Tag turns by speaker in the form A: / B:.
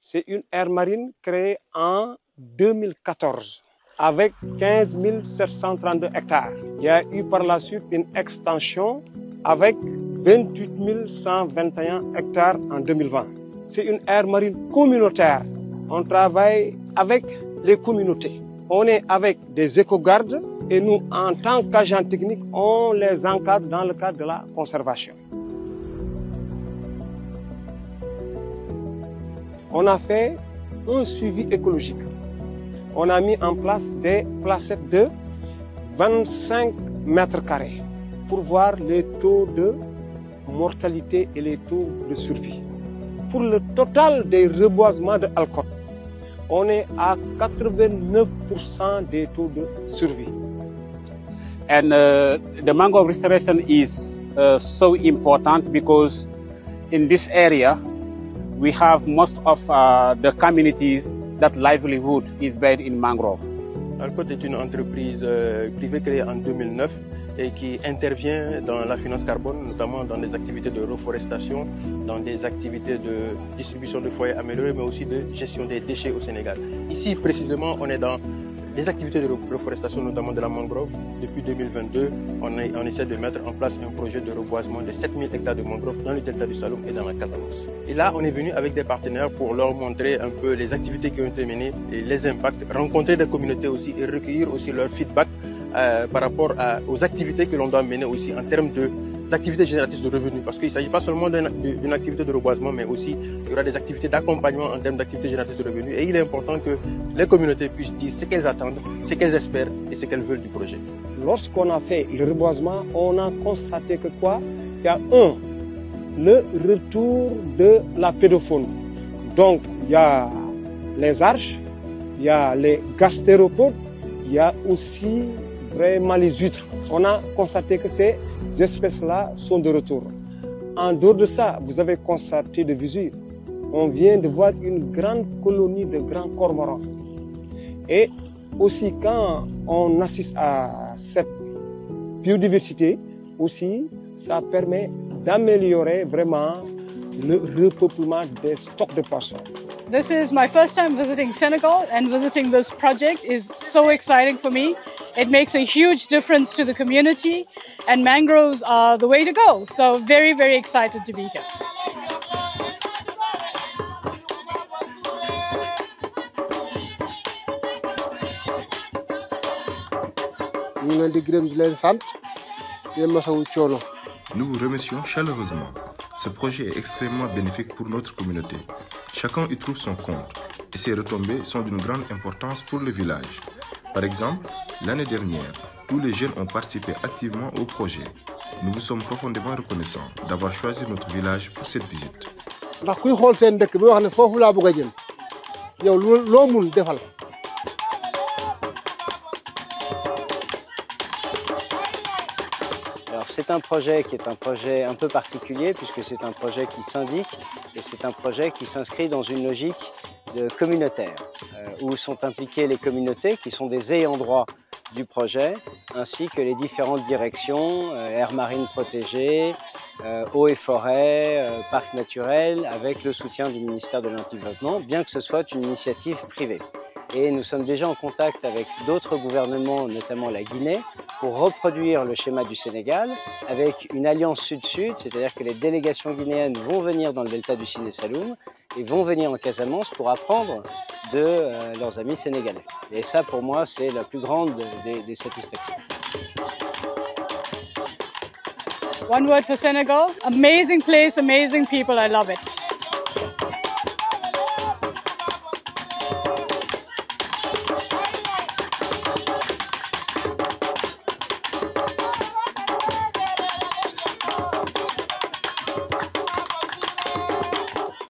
A: C'est une aire marine créée en 2014 avec 15 732 hectares. Il y a eu par la suite une extension avec 28 121 hectares en 2020. C'est une aire marine communautaire. On travaille avec les communautés. On est avec des éco-gardes et nous, en tant qu'agents techniques, on les encadre dans le cadre de la conservation. On a fait un suivi écologique. On a mis en place des placettes de 25 mètres carrés pour voir les taux de mortalité et les taux de survie. Pour le total des reboisements de Alcott, on est à 89% des taux de survie.
B: And the mangrove restoration is so important because in this area we have most of the communities that livelihood is based in mangrove.
C: Alcott est une entreprise privée créée en 2009 et qui intervient dans la finance carbone, notamment dans des activités de reforestation, dans des activités de distribution de foyers améliorés, mais aussi de gestion des déchets au Sénégal. Ici, précisément, on est dans les activités de reforestation, notamment de la mangrove. Depuis 2022, on essaie de mettre en place un projet de reboisement de 7000 hectares de mangrove dans le delta du Saloum et dans la Casamance. Et là, on est venu avec des partenaires pour leur montrer un peu les activités qui ont été menées et les impacts, rencontrer des communautés aussi et recueillir aussi leur feedback par rapport aux activités que l'on doit mener aussi en termes d'activités génératrices de revenus. Parce qu'il ne s'agit pas seulement d'une activité de reboisement, mais aussi il y aura des activités d'accompagnement en termes d'activités génératrices de revenus. Et il est important que les communautés puissent dire ce qu'elles attendent, ce qu'elles espèrent et ce qu'elles veulent du projet.
A: Lorsqu'on a fait le reboisement, on a constaté que quoi? Il y a le retour de la pédofaune. Donc il y a les arches, il y a les gastéropodes, il y a aussi vraiment les huîtres. On a constaté que ces espèces-là sont de retour. En dehors de ça, vous avez constaté de visu, on vient de voir une grande colonie de grands cormorans. Et aussi quand on assiste à cette biodiversité, aussi ça permet d'améliorer vraiment le repeuplement des stocks de poissons.
D: This is my first time visiting Senegal, and visiting this project is so exciting for me. It makes a huge difference to the community, and mangroves are the way to go. So very, very excited to be here.
E: Nous vous remercions chaleureusement. Ce projet est extrêmement bénéfique pour notre communauté. Chacun y trouve son compte et ses retombées sont d'une grande importance pour le village. Par exemple, l'année dernière, tous les jeunes ont participé activement au projet. Nous vous sommes profondément reconnaissants d'avoir choisi notre village pour cette visite.
F: C'est un projet qui est un projet un peu particulier puisque c'est un projet qui s'indique et c'est un projet qui s'inscrit dans une logique communautaire où sont impliquées les communautés qui sont des ayants droit du projet ainsi que les différentes directions, aires marines protégées, eaux et forêts, parcs naturels avec le soutien du ministère de l'Environnement, bien que ce soit une initiative privée. Et nous sommes déjà en contact avec d'autres gouvernements, notamment la Guinée, pour reproduire le schéma du Sénégal avec une alliance sud-sud, c'est-à-dire que les délégations guinéennes vont venir dans le delta du Sine Saloum et vont venir en Casamance pour apprendre de leurs amis sénégalais. Et ça, pour moi, c'est la plus grande des satisfactions.
D: One word for Senegal, amazing place, amazing people, I love it.